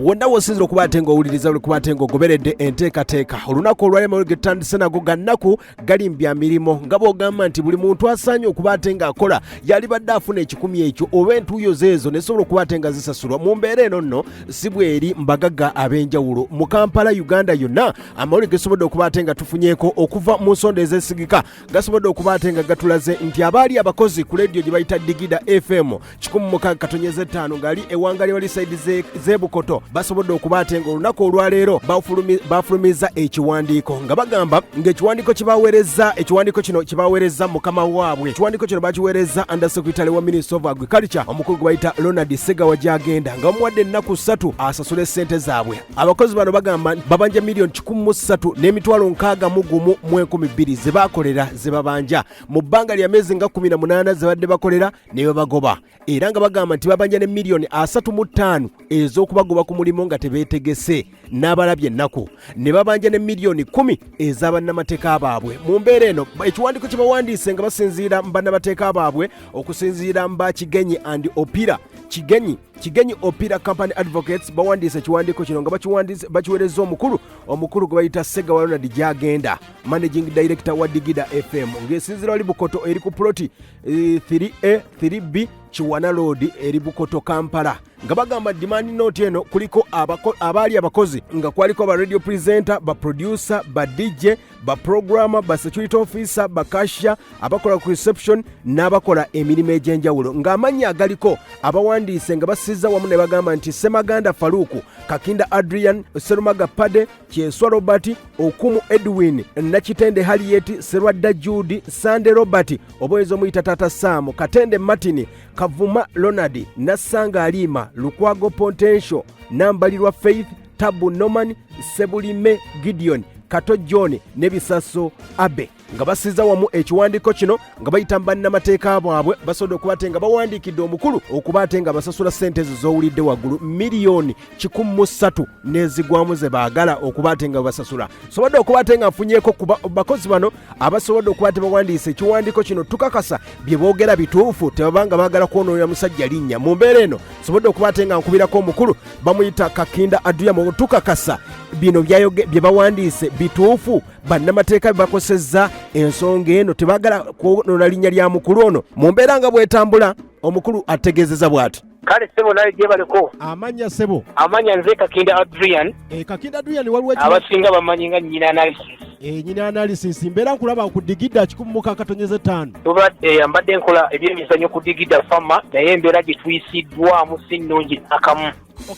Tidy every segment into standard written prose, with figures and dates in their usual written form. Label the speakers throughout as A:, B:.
A: wonna wosinzira okuba ate ng'owuliriza olwokuba ate ng'ogoberedde enteekateeka olunaku olwalema olw'etandise nago gannaku galimbya mirimo nga bw'ogamba nti buli muntu asaanye okuba ate ng'akola yalibadde afuna ekikumi ekyo oba entuuyo zeezo nesobola okuba ate nga zisasulwa mu mbeera eno nno si bweri mbagagga ab'enjawulo mu Kampala Uganda yonna amawulire gesobodde okuba ate nga tufunyeeko okuva mu nsonda ezeesigika gasobodde okuba ate nga gatulaze nti abaali abakozi ku leediyo gye bayita Digida FM 106.5 ng'ali ewanga lye wali sayidi z'ebukoto basobodde okuba ate nga olunaku olwaleero bafulumiza ekiwandiiko nga bagamba ng'ekiwandiiko kino kibaweereza mukama waabwe. Ekiwandiiko kino bakiweereza under secretary wa Minister of Agriculture omukulu gwe bayita Ronald Segawa gy'agenda nga bamuwadde ennaku 3 asasule ssente zaabwe. Abakozi bano bagamba babanja miliyoni 13 n'emitwalo 61,200 ze baakolera ze babanja mu bbanga lya myezi nga 18 ze badde bakolera ne bagoba, era nga bagamba nti babanja ne miliyoni 35 ez'okubagoba ku mulimu nga tebeetegese n'abalabye ennaku, ne babanja ne miliyoni 10 ez'abannamateeka baabwe. Mu mbeera eno ekiwandiiko kye bawandiise nga basinziira mu bannamateeka baabwe okusinziira mba Kigenyi and Opira Kigenyi Opira Company Advocates bawandiise ekiwandiiko kino nga bakiweereza omukulu gwe bayita Segawa Ronald gy'agenda Managing Director wa Digida FM ng'esinziira wali Bukoto eri ku ploti 3A 3B Kiwana Road eri Bukoto Kampala nga bagamba demand note eno kuliko abaali abakozi nga kwaliko ba radio presenter, ba producer, ba DJ, ba programmer, ba security officer, ba cashier, abakola ku reception n'abakola emirimu egy'enjawulo ng'amannya agaliko abawandiise nga basiza wamu ne bagamba nti Semaganda Faruku, Kakinda Adrian, Serumaga Pade, Kyeswa Robert, Okumu Edwin, Nakitende Harriet, Serwadda Judy, Sande Robert, oboyezo muyita TaataSam, Katende Martin, Kavuma Ronald, Nasanga Alima, Lukwago Potential, Nambalirwa Faith, Tabu Norman, Sebulime Gideon, Kato John ne Bisaso Abe nga basiza wamu ekiwandiiko kino nga bayita bannamateeka baabwe basobodde okuba ate nga bawandiikidde omukulu okuba ate nga basasula ssente ezo z'owulidde waggulu miliyoni 13 n'ezigwamu ze baagala okuba ate nga basasula. Sobodde okuba ate nga nfunyeeko ku bakozi bano abasobodde okuba ate bawandiise ekiwandiiko kino tukakasa bye boogera bituufu tebabanga baagala kwonoonera musajja linnya. Mu mbeera eno sobodde okuba ate nga nkubirako omukulu bamuyita Kakinda Adrian tukakasa bino bye bawandiise bituufu bannamateeka bakosezza ensonga eno tebagala kwonoona linnya lya mukulu ono. Mu mbeera nga bwetambula omukulu ategeezeza bw'ati.
B: Kale sebo naye gye baliko
A: amanya sebo
B: amanya nze Kakinda Adrian
A: Kakinda Adrian waliwo
B: abasinga bamanyi nga nnyina analysis
A: nyina analysis mbeera nkulaba ku Digida 1.5
B: tubadde mbadde nkola ebyemizannyo ku Digida Farmer naye embeera gye tuyisiddwamu si nnungi akamu.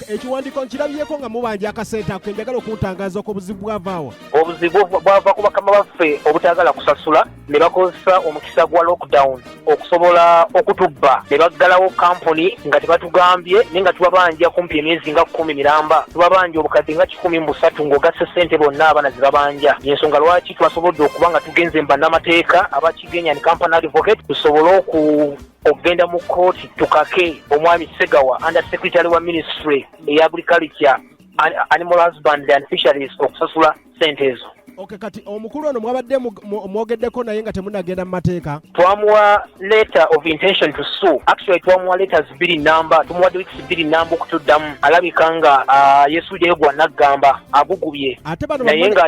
A: Ekiwandiiko nkirabyeko nga mubanja akasente ako njagala okutangaza ko obuzibu bwavaawa.
B: Obuzibu bwava ku bakama baffe obutagala kusasula ne bakozesa omukisa gwa lockdown okusobola okutubba ne baggalawo kampuni nga tebatugambye naye nga tubabanja kumpi emyezi nga 10 miramba tubabanja obukadde nga 13 ng'ogasse ssente bonna abana ze babanja. Y'ensonga lwaki twasobodde okuba nga tugenze bannamateeka abakigenya ne Company Advocate tusobole okugenda mu kooti tukake omwami Segawa under secretary wa Ministry eya Agriculture, Animal Husbandry and Fisheries okusasula ssente ezo.
A: Kati omukulu ono mwabadde mwogeddeko naye nga temunagenda mu mateeka.
B: Twamuwa letter of intention to sue. Actually twamuwa letters 2 namba tumuwadde weeks 2 namba okutuddamu alabika nga yesuujeyo gwa naggamba agugubye naye nga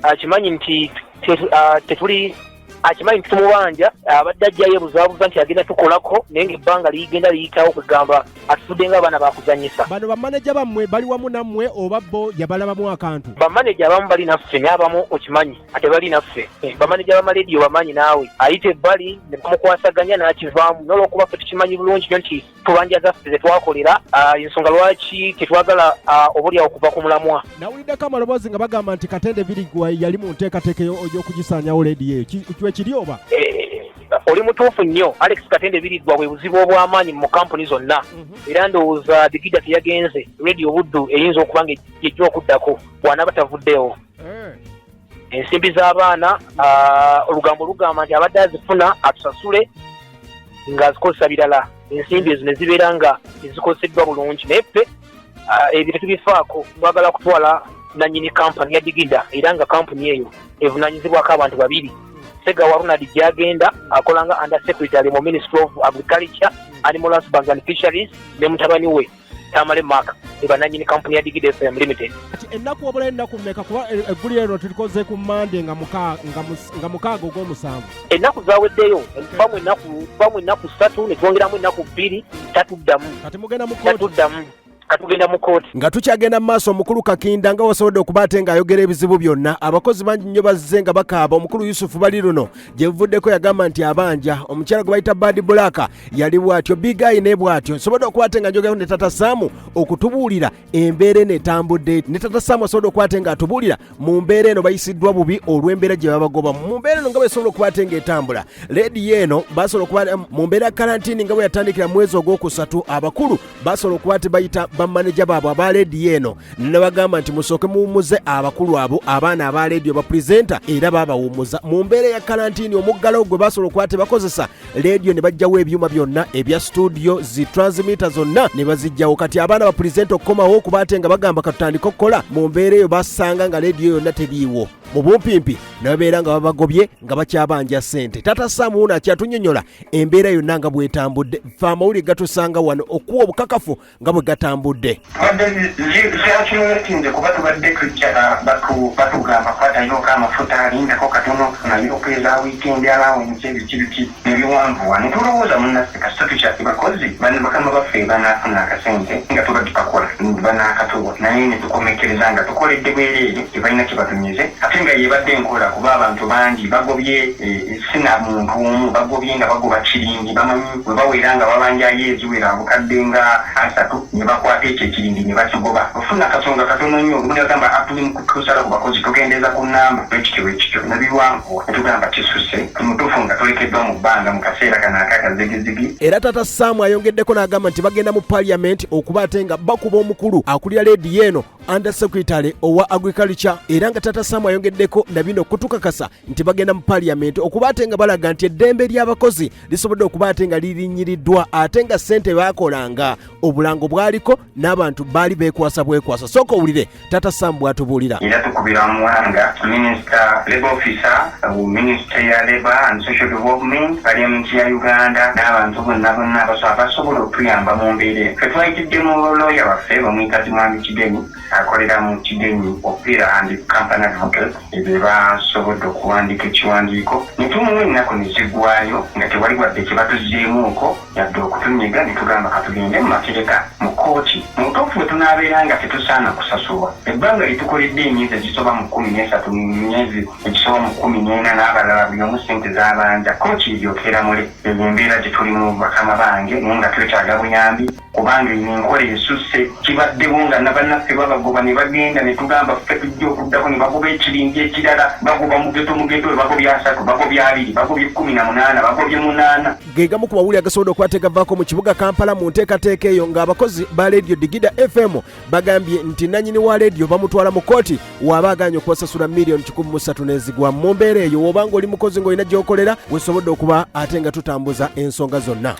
B: akimanyi nti tetuli akimanyi tumubanja abadde ajjayo ebuzaabuza nti agenda tukolako naye ng'ebbanga liyigenda liyitawo kwegamba atutudde ng'abaana bakuzanyisa.
A: Bano bamaneja bammwe bali wamu nammwe oba bo yabalabamu akantu?
B: Bamaneja abamu bali naffe naye abamu okimanyi ate bali naffe. Bamaneja b'amalediyo bamanyi naawe ayita ebbali ne bamukwasaganya n'akivaamu n'olwokuba ffe tukimanyi bulungi nnyo nti tubanja zaffe ze twakolera ensonga lwaki tetwagala obuliawo okuva ku mulamwa.
A: Nawuliddeko amaloboozi nga bagamba nti Katende Birigwa yali mu nteekateeka ey'okugisaanyawo leediyo eyo kiri oba?
B: Oli mutuufu nnyo. Alex Katende Birigwa bwe buzibu obw'amaanyi mu kampuni zonna era ndowooza Digida teyagenze radio Buddu eyinza okuba nga ejja okuddako bw'anaaba tavuddewo. Ensimbi z'abaana olugambo lugamba nti abadde azifuna atusasule ng'azikozesa birala. Ensimbi ezo ne zibeera nga ezikozeseddwa bulungi naye ffe ebyo tetubifaako twagala kutwala nannyini kampani ya Digida era nga kampuni eyo evunaanyizibwako abantu babiri. Segawa Ronald gy'agenda akola nga under secretary mu Ministry of Agriculture, Animal Husbandry and Fisheries ne mutabani we Tamale Mark ebananyini kampuni ya Digida FM Limited.
A: Ennaku obula ennaku mmeka kuba eggulu ero tulikoze ku Monday nga mukaaga ogw'omusanvu.
B: Ennaku zaaweddeyo bamu ennaku 3 ne twongeramu ennaku 2 tatuddamu.
A: Kati mugenda mu kooti.
B: Tatuddamu. Katugenda mu kooti.
A: Nga tukyagenda mu maaso omukulu Kakinda nga wasobodde okuba ate ng'ayogera ebizibu byonna abakozi bangi nnyo bazze nga bakaaba. Omukulu Yusufu bali luno gye buvuddeko yagamba nti abanja omukyala gwe bayita Bad Black yali bw'atyo Bigayi ne bw'atyo nsobodde okuba ate nga njogera ne TaataSam okutubuulira embeera eno etambudde ne TaataSam asobodde okuba ate ng'atubuulira mu mbeera eno bayisiddwa bubi olw'embeera gye babagoba mu mbeera eno nga bwesobola okuba ate ng'etambula. Leediyo eno basobola okuba mu mbeera ya kalantiini nga bwe yatandikira mu mwezi ogwokusatu abakulu basobola okuba ate bayita bamaneja baabwe aba leediyo eno ne bagamba nti musooke muwummuze abakulu abo abaana aba leediyo bapurezenta era babawummuza mu mbeera ya kalantiini. Omuggalo gwe basobola okuba tebakozesa leediyo ne bajjawo ebyuma byonna ebya studio zi transmitter zonna ne bazijjawo. Kati abaana bapurezenta okukomawo okuba ate nga bagamba katutandika okukola mu mbeera eyo basanga nga leediyo yonna teriiwo mu bumpimpi ne babeera nga babagobye nga bakyabanja ssente. TaataSam uno akyatunyonnyola embeera yonna nga bwetambudde. Ffe amawulire gatusanga wano okuwa obukakafu nga bwe gatambudde.
C: Nze kuba tubadde tujja batugamba kwatayoka amafuta alindako katono nayokweza wiikendi alawonse ebikibiki nebiwanvuwa ne tulowooza munnaffe kasita tukyati bakozi bakama baffe banaafuna akasente nga tuba tukakola banaakatuwa naye ne tukomekereza nga tukoledde bwereere tebalina kyebatunyize ate nga yebadde enkola kuba abantu bangi bagobye sina muntu omu bagobye nga bagoba kirindi bamanyi bwe bawera nga babanjayo eziwera bukadde nga 3 ne bakwata ekyo ekirindi ne bakigoba ofuna akasonga katono nnyo olumu negamba atuli mu kutusala ku bakozi tugendeza ku nnamba ekyo nabiwanvuwa ne tugamba kisuse mutuufu nga tulekeddwa mu bbanga mu kaseera kano akakazigizigi.
A: Era TaataSam ayongeddeko n'agamba nti bagenda mu Parliament okuba ate nga bakuba omukulu akulira leediyo eno under secretary owa agriculture era nga TaataSam ayongeddeko na bino kutukakasa nti bagenda mu Parliament okuba ate nga balaga nti eddembe ly'abakozi lisobodde okuba ate nga lirinnyiddwa ate nga ssente baakolanga obulango bwaliko n'abantu baali beekwasa bwekwasa. Sooka owulire TaataSam bw'atubuulira.
C: Era tukubira omuwanga Minister Labour Officer Minister ya Labour and Social Development Parliament ya Uganda n'abantu bonna abasobola okutuyamba mu mbeera. Ffe twayitiddemu lawyer waffe bamuyita Mwami Kigenyi akolera mu Kigenyi Opera and Company Advocate ebyo basobodde okuwandiika ekiwandiiko ne tumuwa ennaku ne ziggwayo nga tewali wadde kye batuzzeemuuko yadde okutunyiga ne tugamba katugende mu matereka mu kooti. Mu butuufu bwe tunaabeera nga tetusaana kusasulwa ebbanga litukoledde emyezi egisoba mu 13 myezi egisoba mu 14 n'abalala buli omu ssente z'abanja kooti eryokera mule eyo embeera gye tulimu bakama bange naye nga twetaaga buyambi kubanga eno enkola esusse kibaddewo nga nabannaffe babagoba ne bagenda ne tugamba ffe tujja okuddako ne bagoba ekirindi ekirala bagoba mugeto bagobya 3 bagobya 2 bagobya 18 bagobya 8.
A: Ge gamu ku mawulire agasobodde okuba tegavaako mu kibuga Kampala mu nteekateeka eyo ng'abakozi ba leediyo Digida FM bagambye nti nannyini wa leediyo bamutwala mu kooti waba aganye okubasasula miliyoni 13 n'ezigwa. Mu mbeera eyo w'obanga oli mukozi ng'olina gy'okolera wesobodde okuba ate nga tutambuza ensonga zonna.